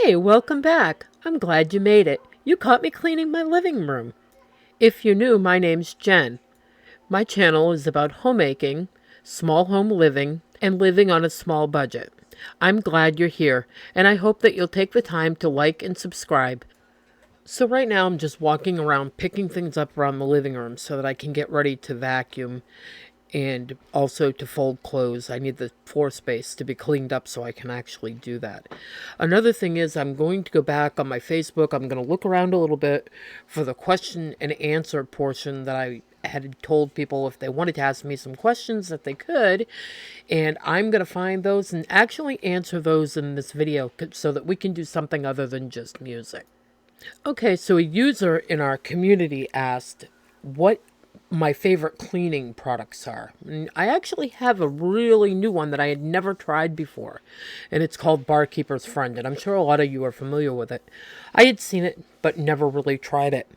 Hey, welcome back. I'm glad you made it. You caught me cleaning my living room. If you're new, my name's Jen. My channel is about homemaking, small home living, and living on a small budget. I'm glad you're here, and I hope that you'll take the time to like and subscribe. So right now I'm just walking around picking things up around the living room so that I can get ready to vacuum and also to fold clothes. I need the floor space to be cleaned up so I can actually do that. Another thing is I'm going to go back on my Facebook. I'm going to look around a little bit for the question and answer portion that I had told people if they wanted to ask me some questions that they could, and I'm going to find those and actually answer those in this video so that we can do something other than just music. Okay, so a user in our community asked what my favorite cleaning products are. And I actually have a really new one that I had never tried before, and it's called Barkeeper's Friend, and I'm sure a lot of you are familiar with it. I had seen it, but never really tried it.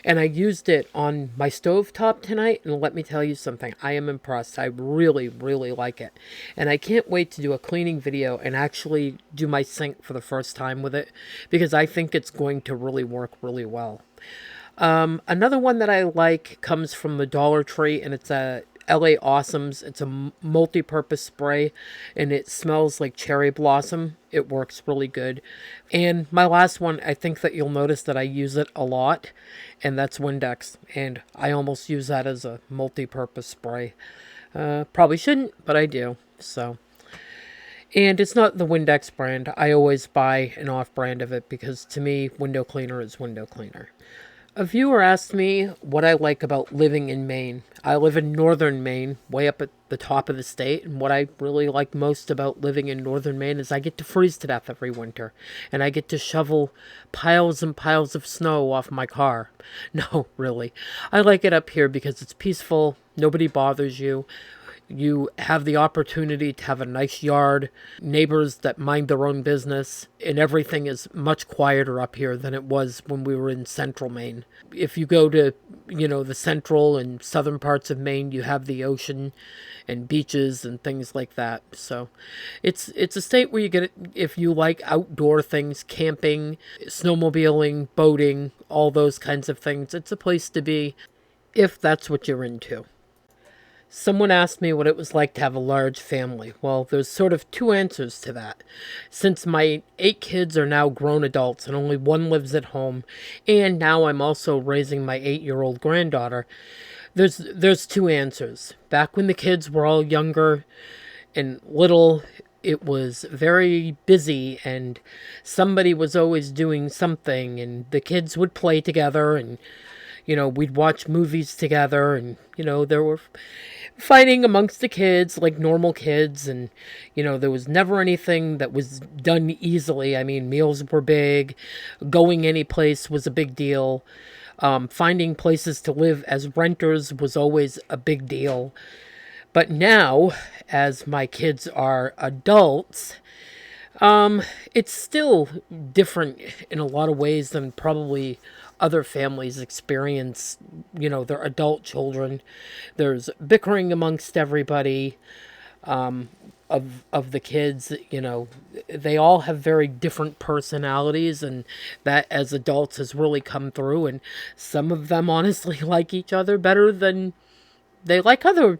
And I used it on my stovetop tonight, and let me tell you something, I am impressed. I really, really like it. And I can't wait to do a cleaning video and actually do my sink for the first time with it, because I think it's going to really work really well. Another one that I like comes from the Dollar Tree, and it's a LA Awesomes. It's a multi-purpose spray, and it smells like cherry blossom. It works really good. And my last one, I think that you'll notice that I use it a lot, and that's Windex. And I almost use that as a multi-purpose spray. Probably shouldn't, but I do. So, and it's not the Windex brand. I always buy an off-brand of it because to me, window cleaner is window cleaner. A viewer asked me what I like about living in Maine. I live in northern Maine, way up at the top of the state, and what I really like most about living in northern Maine is I get to freeze to death every winter, and I get to shovel piles and piles of snow off my car. No, really. I like it up here because it's peaceful, nobody bothers you. You have the opportunity to have a nice yard, neighbors that mind their own business, and everything is much quieter up here than it was when we were in central Maine. If you go to, the central and southern parts of Maine, you have the ocean and beaches and things like that. So it's a state where you get it if you like outdoor things, camping, snowmobiling, boating, all those kinds of things. It's a place to be if that's what you're into. Someone asked me what it was like to have a large family. Well, there's sort of two answers to that. Since my 8 kids are now grown adults and only one lives at home, and now I'm also raising my 8-year-old granddaughter, there's two answers. Back when the kids were all younger and little, it was very busy and somebody was always doing something, and the kids would play together, and we'd watch movies together, and there were fighting amongst the kids like normal kids, and there was never anything that was done easily. I mean, meals were big, going any place was a big deal, finding places to live as renters was always a big deal. But now, as my kids are adults, it's still different in a lot of ways than probably other families experience, their adult children. There's bickering amongst everybody, of the kids. They all have very different personalities, and that as adults has really come through, and some of them honestly like each other better than they like other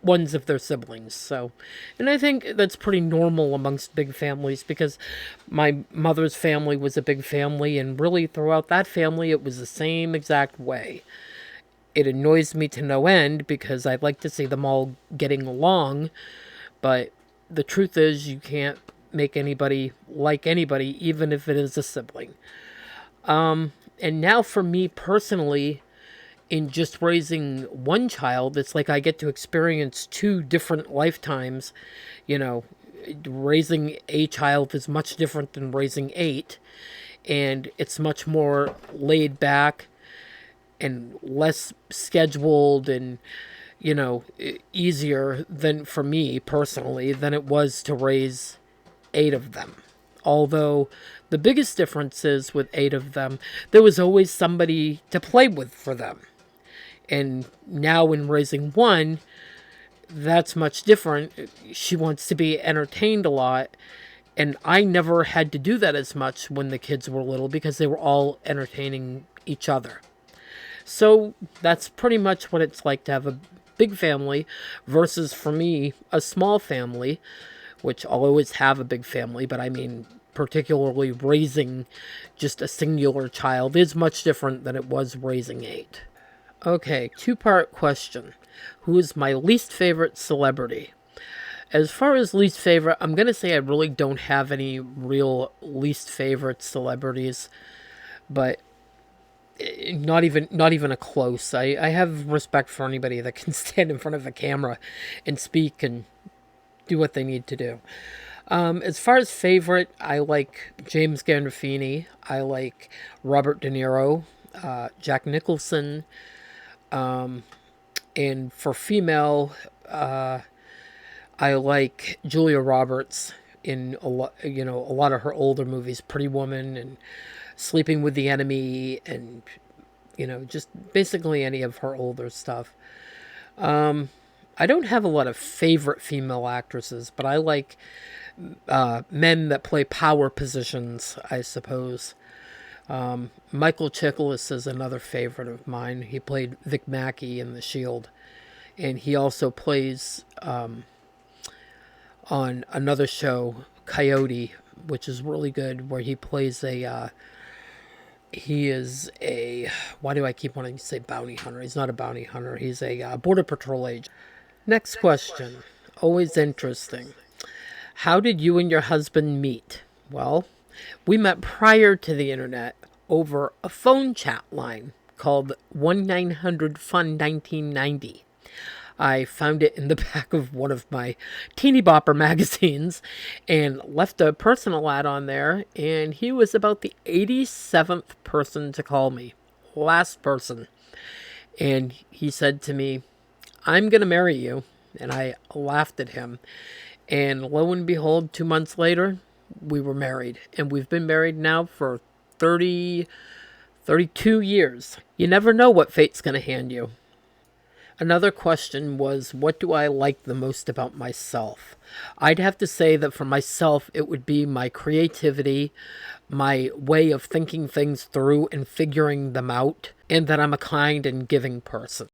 ones of their siblings. So, and I think that's pretty normal amongst big families, because my mother's family was a big family, and really throughout that family it was the same exact way. It annoys me to no end because I'd like to see them all getting along, but the truth is you can't make anybody like anybody, even if it is a sibling. And now for me personally, in just raising one child, it's like I get to experience 2 different lifetimes. Raising a child is much different than raising 8, and it's much more laid back and less scheduled, and easier than for me personally than it was to raise 8 of them. Although the biggest difference is with 8 of them, there was always somebody to play with for them. And now in raising one, that's much different. She wants to be entertained a lot, And I never had to do that as much when the kids were little because they were all entertaining each other. So that's pretty much what it's like to have a big family versus, for me, a small family, which I'll always have a big family, but I mean, particularly raising just a singular child is much different than it was raising 8. Okay, two-part question. Who is my least favorite celebrity? As far as least favorite, I'm going to say I really don't have any real least favorite celebrities, but not even a close. I have respect for anybody that can stand in front of a camera and speak and do what they need to do. As far as favorite, I like James Gandolfini. I like Robert De Niro, Jack Nicholson, and for female, I like Julia Roberts in a lot of her older movies, Pretty Woman and Sleeping with the Enemy, and just basically any of her older stuff. I don't have a lot of favorite female actresses, but I like men that play power positions, I suppose. Michael Chiklis is another favorite of mine. He played Vic Mackey in The Shield, and he also plays on another show, Coyote, which is really good, where he plays he is a, why do I keep wanting to say bounty hunter? He's not a bounty hunter. He's a Border Patrol agent. Next question. Always interesting. How did you and your husband meet? Well, we met prior to the internet over a phone chat line called 1-900-FUN-1990. I found it in the back of one of my Teeny Bopper magazines and left a personal ad on there, and he was about the 87th person to call me. Last person. And he said to me, "I'm going to marry you." And I laughed at him. And lo and behold, 2 months later, we were married. And we've been married now for 32 years. You never know what fate's going to hand you. Another question was, what do I like the most about myself? I'd have to say that for myself, it would be my creativity, my way of thinking things through and figuring them out, and that I'm a kind and giving person.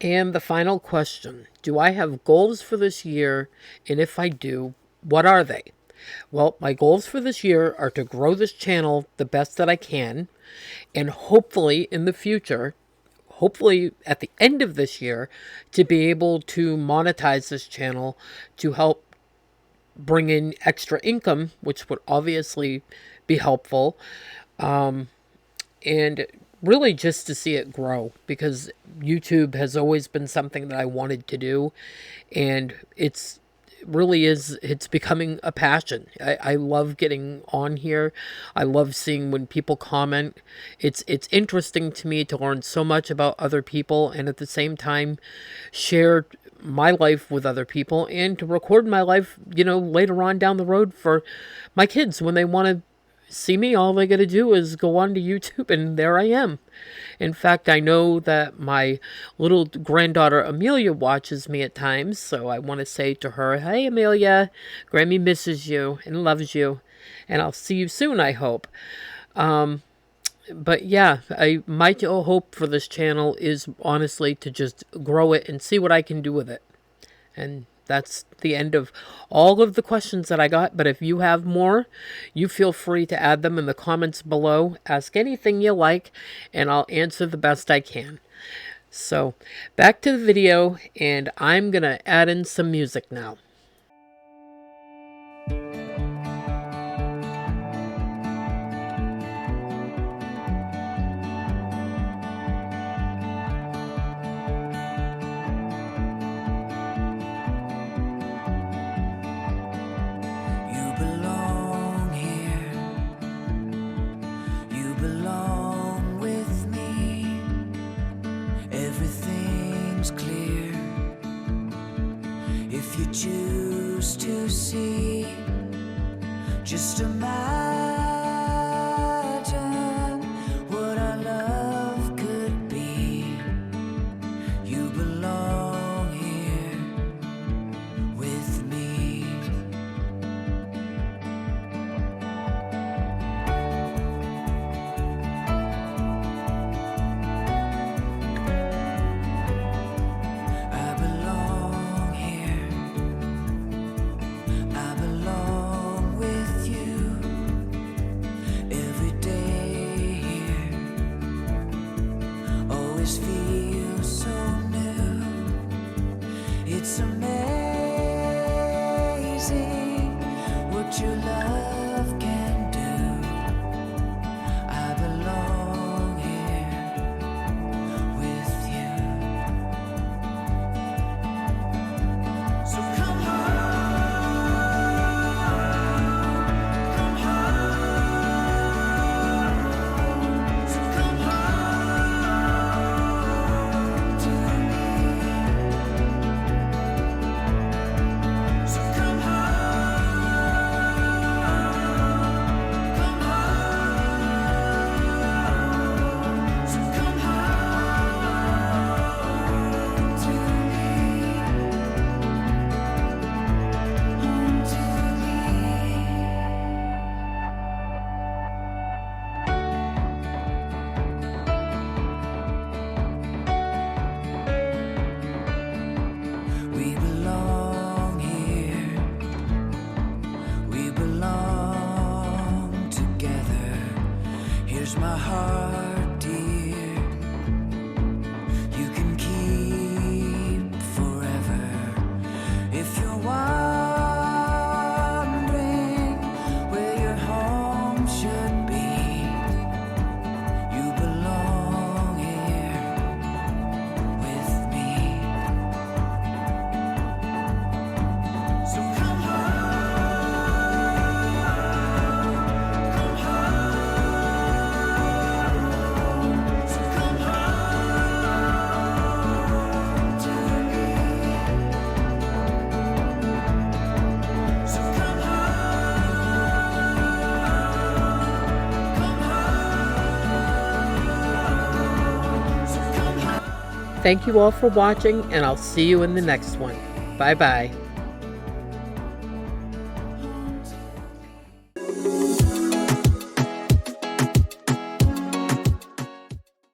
And the final question, do I have goals for this year? And if I do, what are they? Well, my goals for this year are to grow this channel the best that I can, and hopefully in the future, hopefully at the end of this year, to be able to monetize this channel to help bring in extra income, which would obviously be helpful, and really just to see it grow, because YouTube has always been something that I wanted to do, and it's becoming a passion. I love getting on here. I love seeing when people comment. It's interesting to me to learn so much about other people, and at the same time share my life with other people, and to record my life, later on down the road for my kids when they want to see me. All they got to do is go on to YouTube, and there I am. In fact, I know that my little granddaughter Amelia watches me at times, so I want to say to her, "Hey Amelia, Grammy misses you and loves you, and I'll see you soon, I hope." But yeah, my hope for this channel is honestly to just grow it and see what I can do with it. And that's the end of all of the questions that I got. But if you have more, you feel free to add them in the comments below. Ask anything you like, and I'll answer the best I can. So, back to the video, and I'm going to add in some music now. Choose to see, just imagine what our love could be. You belong here with me. amazing what your love can do. I belong here with you. So come home, come home. So come home to me. So come home, come home. So come home to me, home to me. We belong here. We belong together. Here's my heart, dear. You can keep forever. If you're wondering where your home should be, you belong here with me. So come home, come home. So come home to me. So come home, come home. So come home. Thank you all for watching, and I'll see you in the next one. Bye bye.